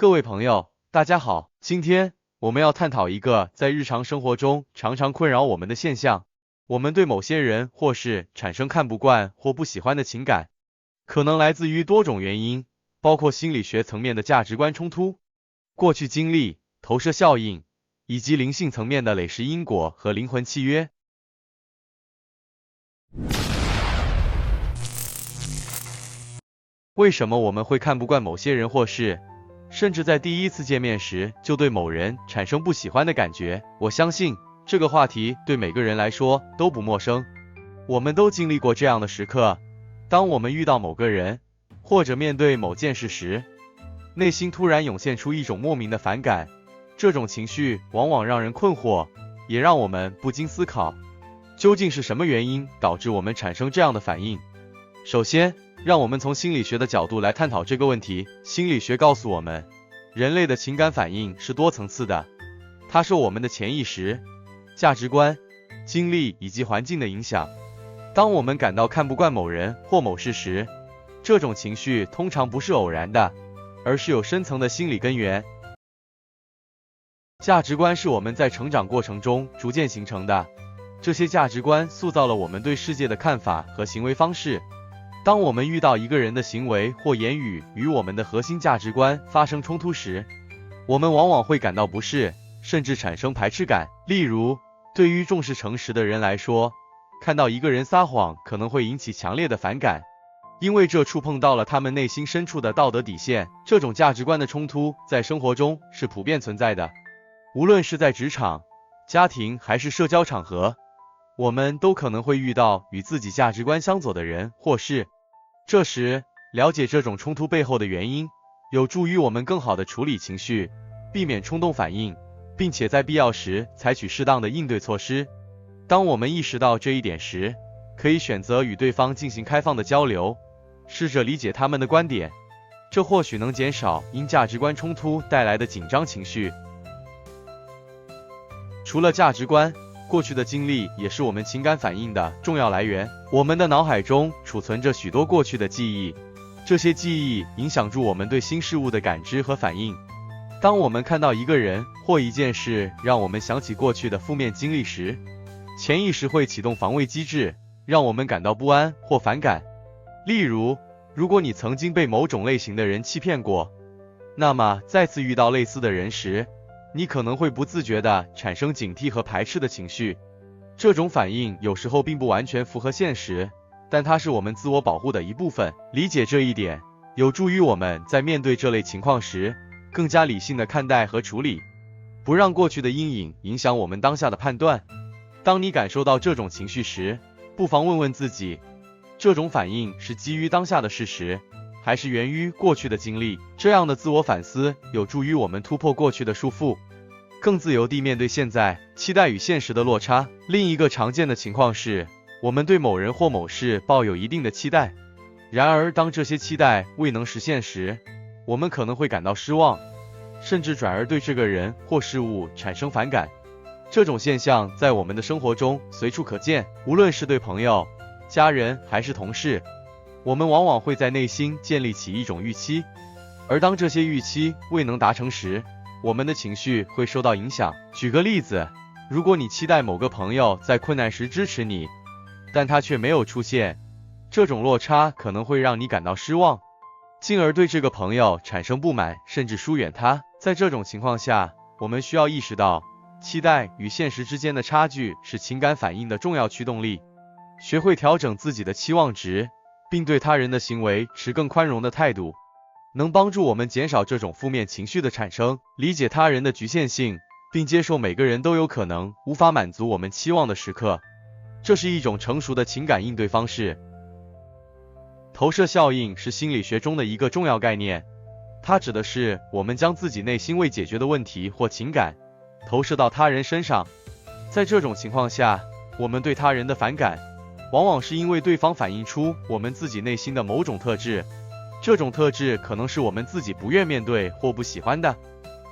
各位朋友，大家好，今天我们要探讨一个在日常生活中常常困扰我们的现象。我们对某些人或事产生看不惯或不喜欢的情感，可能来自于多种原因，包括心理学层面的价值观冲突、过去经历、投射效应，以及灵性层面的累世因果和灵魂契约。为什么我们会看不惯某些人或事，甚至在第一次见面时就对某人产生不喜欢的感觉？我相信这个话题对每个人来说都不陌生，我们都经历过这样的时刻。当我们遇到某个人，或者面对某件事时，内心突然涌现出一种莫名的反感，这种情绪往往让人困惑，也让我们不禁思考，究竟是什么原因导致我们产生这样的反应？首先，让我们从心理学的角度来探讨这个问题。心理学告诉我们，人类的情感反应是多层次的，它受我们的潜意识、价值观、经历以及环境的影响。当我们感到看不惯某人或某事时，这种情绪通常不是偶然的，而是有深层的心理根源。价值观是我们在成长过程中逐渐形成的，这些价值观塑造了我们对世界的看法和行为方式。当我们遇到一个人的行为或言语与我们的核心价值观发生冲突时，我们往往会感到不适，甚至产生排斥感。例如，对于重视诚实的人来说，看到一个人撒谎可能会引起强烈的反感，因为这触碰到了他们内心深处的道德底线。这种价值观的冲突在生活中是普遍存在的，无论是在职场、家庭还是社交场合，我们都可能会遇到与自己价值观相左的人或事。这时，了解这种冲突背后的原因，有助于我们更好地处理情绪，避免冲动反应，并且在必要时采取适当的应对措施。当我们意识到这一点时，可以选择与对方进行开放的交流，试着理解他们的观点，这或许能减少因价值观冲突带来的紧张情绪。除了价值观，过去的经历也是我们情感反应的重要来源。我们的脑海中储存着许多过去的记忆，这些记忆影响着我们对新事物的感知和反应。当我们看到一个人或一件事让我们想起过去的负面经历时，潜意识会启动防卫机制，让我们感到不安或反感。例如，如果你曾经被某种类型的人欺骗过，那么再次遇到类似的人时，你可能会不自觉地产生警惕和排斥的情绪。这种反应有时候并不完全符合现实，但它是我们自我保护的一部分。理解这一点，有助于我们在面对这类情况时，更加理性地看待和处理，不让过去的阴影影响我们当下的判断。当你感受到这种情绪时，不妨问问自己，这种反应是基于当下的事实，还是源于过去的经历？这样的自我反思有助于我们突破过去的束缚，更自由地面对现在。期待与现实的落差。另一个常见的情况是，我们对某人或某事抱有一定的期待，然而当这些期待未能实现时，我们可能会感到失望，甚至转而对这个人或事物产生反感。这种现象在我们的生活中随处可见，无论是对朋友、家人还是同事，我们往往会在内心建立起一种预期，而当这些预期未能达成时，我们的情绪会受到影响。举个例子，如果你期待某个朋友在困难时支持你，但他却没有出现，这种落差可能会让你感到失望，进而对这个朋友产生不满，甚至疏远他。在这种情况下，我们需要意识到，期待与现实之间的差距是情感反应的重要驱动力，学会调整自己的期望值，并对他人的行为持更宽容的态度，能帮助我们减少这种负面情绪的产生。理解他人的局限性，并接受每个人都有可能无法满足我们期望的时刻，这是一种成熟的情感应对方式。投射效应是心理学中的一个重要概念，它指的是我们将自己内心未解决的问题或情感投射到他人身上。在这种情况下，我们对他人的反感往往是因为对方反映出我们自己内心的某种特质，这种特质可能是我们自己不愿面对或不喜欢的，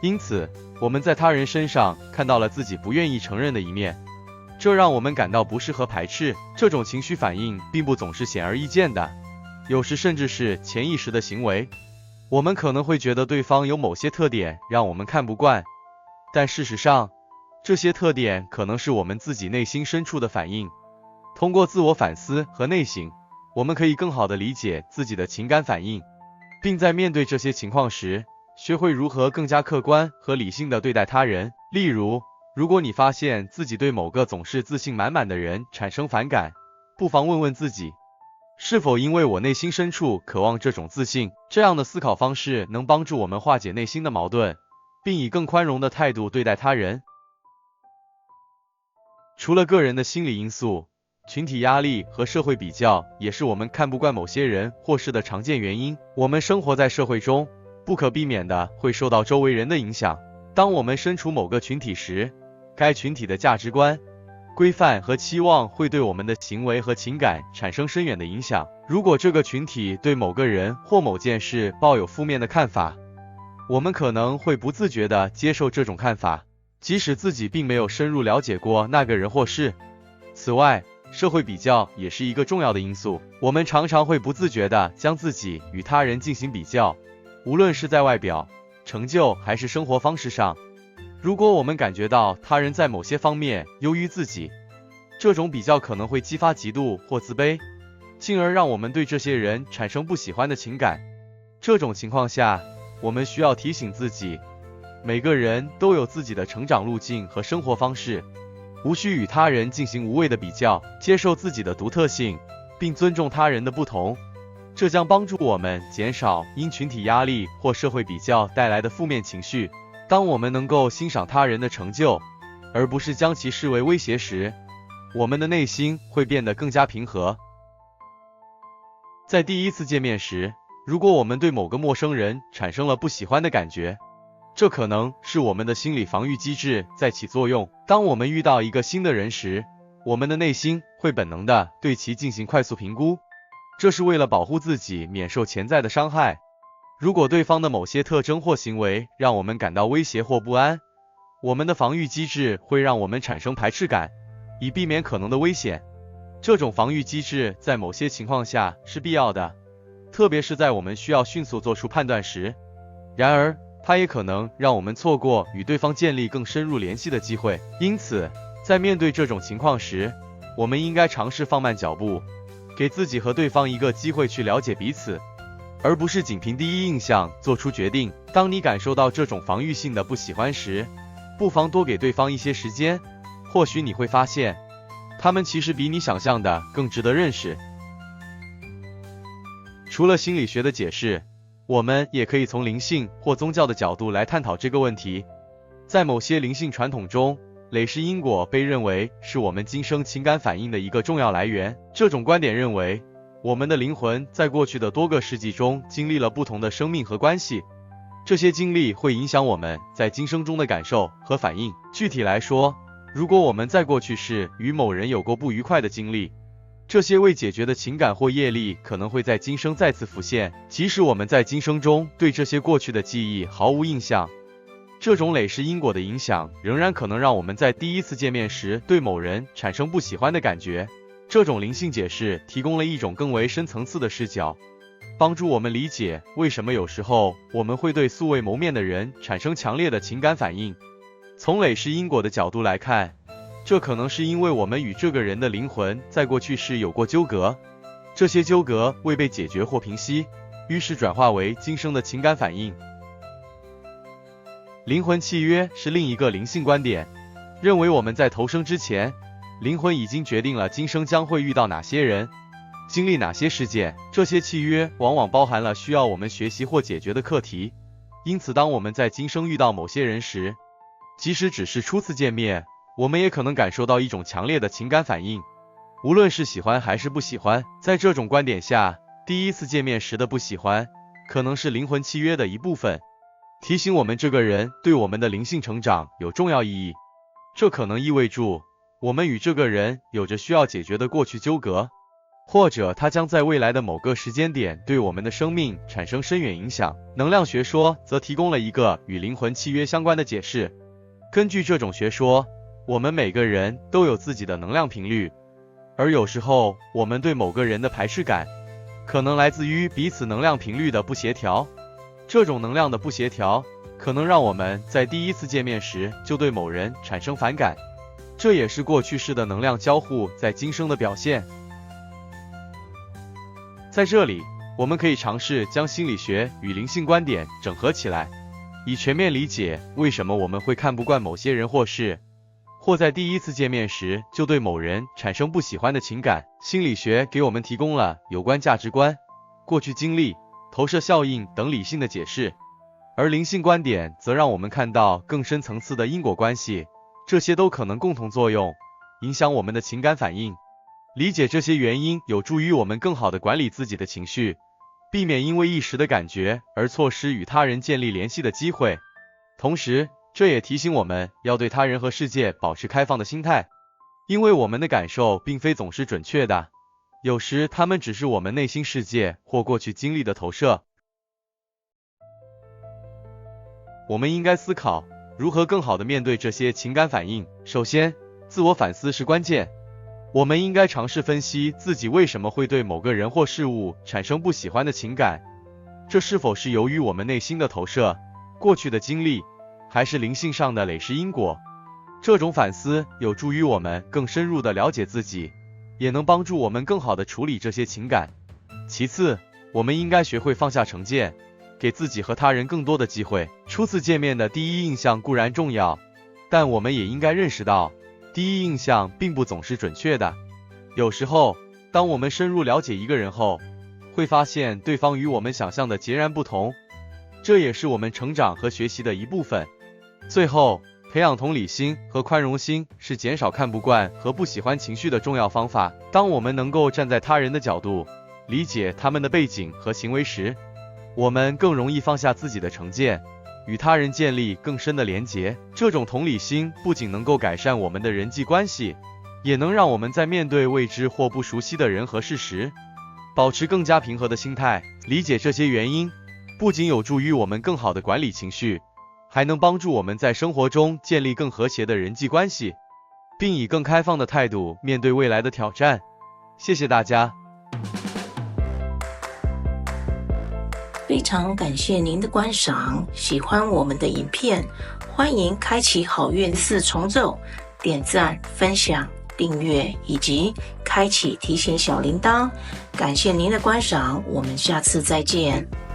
因此我们在他人身上看到了自己不愿意承认的一面，这让我们感到不适和排斥。这种情绪反应并不总是显而易见的，有时甚至是潜意识的行为。我们可能会觉得对方有某些特点让我们看不惯，但事实上，这些特点可能是我们自己内心深处的反应。通过自我反思和内省，我们可以更好地理解自己的情感反应，并在面对这些情况时，学会如何更加客观和理性地对待他人。例如，如果你发现自己对某个总是自信满满的人产生反感，不妨问问自己，是否因为我内心深处渴望这种自信？这样的思考方式能帮助我们化解内心的矛盾，并以更宽容的态度对待他人。除了个人的心理因素，群体压力和社会比较也是我们看不惯某些人或事的常见原因。我们生活在社会中，不可避免的会受到周围人的影响。当我们身处某个群体时，该群体的价值观、规范和期望会对我们的行为和情感产生深远的影响。如果这个群体对某个人或某件事抱有负面的看法，我们可能会不自觉地接受这种看法，即使自己并没有深入了解过那个人或事。此外，社会比较也是一个重要的因素。我们常常会不自觉地将自己与他人进行比较，无论是在外表、成就还是生活方式上。如果我们感觉到他人在某些方面优于自己，这种比较可能会激发嫉妒或自卑，进而让我们对这些人产生不喜欢的情感。这种情况下，我们需要提醒自己，每个人都有自己的成长路径和生活方式，无需与他人进行无谓的比较，接受自己的独特性，并尊重他人的不同。这将帮助我们减少因群体压力或社会比较带来的负面情绪。当我们能够欣赏他人的成就，而不是将其视为威胁时，我们的内心会变得更加平和。在第一次见面时，如果我们对某个陌生人产生了不喜欢的感觉，这可能是我们的心理防御机制在起作用。当我们遇到一个新的人时，我们的内心会本能地对其进行快速评估，这是为了保护自己免受潜在的伤害。如果对方的某些特征或行为让我们感到威胁或不安，我们的防御机制会让我们产生排斥感，以避免可能的危险。这种防御机制在某些情况下是必要的，特别是在我们需要迅速做出判断时。然而，它也可能让我们错过与对方建立更深入联系的机会。因此，在面对这种情况时，我们应该尝试放慢脚步，给自己和对方一个机会去了解彼此，而不是仅凭第一印象做出决定。当你感受到这种防御性的不喜欢时，不妨多给对方一些时间，或许你会发现，他们其实比你想象的更值得认识。除了心理学的解释，我们也可以从灵性或宗教的角度来探讨这个问题。在某些灵性传统中，累世因果被认为是我们今生情感反应的一个重要来源。这种观点认为，我们的灵魂在过去的多个世纪中经历了不同的生命和关系，这些经历会影响我们在今生中的感受和反应。具体来说，如果我们在过去世与某人有过不愉快的经历，这些未解决的情感或业力可能会在今生再次浮现，即使我们在今生中对这些过去的记忆毫无印象。这种累世因果的影响仍然可能让我们在第一次见面时对某人产生不喜欢的感觉。这种灵性解释提供了一种更为深层次的视角，帮助我们理解为什么有时候我们会对素未谋面的人产生强烈的情感反应。从累世因果的角度来看，这可能是因为我们与这个人的灵魂在过去世有过纠葛，这些纠葛未被解决或平息，于是转化为今生的情感反应。灵魂契约是另一个灵性观点，认为我们在投生之前，灵魂已经决定了今生将会遇到哪些人，经历哪些事件。这些契约往往包含了需要我们学习或解决的课题，因此当我们在今生遇到某些人时，即使只是初次见面，我们也可能感受到一种强烈的情感反应，无论是喜欢还是不喜欢。在这种观点下，第一次见面时的不喜欢可能是灵魂契约的一部分，提醒我们这个人对我们的灵性成长有重要意义。这可能意味着我们与这个人有着需要解决的过去纠葛，或者他将在未来的某个时间点对我们的生命产生深远影响。能量学说则提供了一个与灵魂契约相关的解释。根据这种学说，我们每个人都有自己的能量频率，而有时候我们对某个人的排斥感可能来自于彼此能量频率的不协调。这种能量的不协调，可能让我们在第一次见面时就对某人产生反感，这也是过去式的能量交互在今生的表现。在这里，我们可以尝试将心理学与灵性观点整合起来，以全面理解为什么我们会看不惯某些人或事，或在第一次见面时就对某人产生不喜欢的情感。心理学给我们提供了有关价值观、过去经历、投射效应等理性的解释，而灵性观点则让我们看到更深层次的因果关系，这些都可能共同作用，影响我们的情感反应。理解这些原因有助于我们更好地管理自己的情绪，避免因为一时的感觉而错失与他人建立联系的机会。同时，这也提醒我们要对他人和世界保持开放的心态，因为我们的感受并非总是准确的，有时它们只是我们内心世界或过去经历的投射。我们应该思考如何更好地面对这些情感反应。首先，自我反思是关键。我们应该尝试分析自己为什么会对某个人或事物产生不喜欢的情感，这是否是由于我们内心的投射、过去的经历，还是灵性上的累世因果？这种反思有助于我们更深入地了解自己，也能帮助我们更好地处理这些情感。其次，我们应该学会放下成见，给自己和他人更多的机会。初次见面的第一印象固然重要，但我们也应该认识到，第一印象并不总是准确的。有时候，当我们深入了解一个人后，会发现对方与我们想象的截然不同，这也是我们成长和学习的一部分。最后，培养同理心和宽容心是减少看不惯和不喜欢情绪的重要方法。当我们能够站在他人的角度，理解他们的背景和行为时，我们更容易放下自己的成见，与他人建立更深的连结。这种同理心不仅能够改善我们的人际关系，也能让我们在面对未知或不熟悉的人和事时，保持更加平和的心态。理解这些原因，不仅有助于我们更好地管理情绪，还能帮助我们在生活中建立更和谐的人际关系，并以更开放的态度面对未来的挑战。谢谢大家。非常感谢您的观赏，喜欢我们的影片，欢迎开启好运4重奏，点赞、分享、订阅以及开启提醒小铃铛。感谢您的观赏，我们下次再见。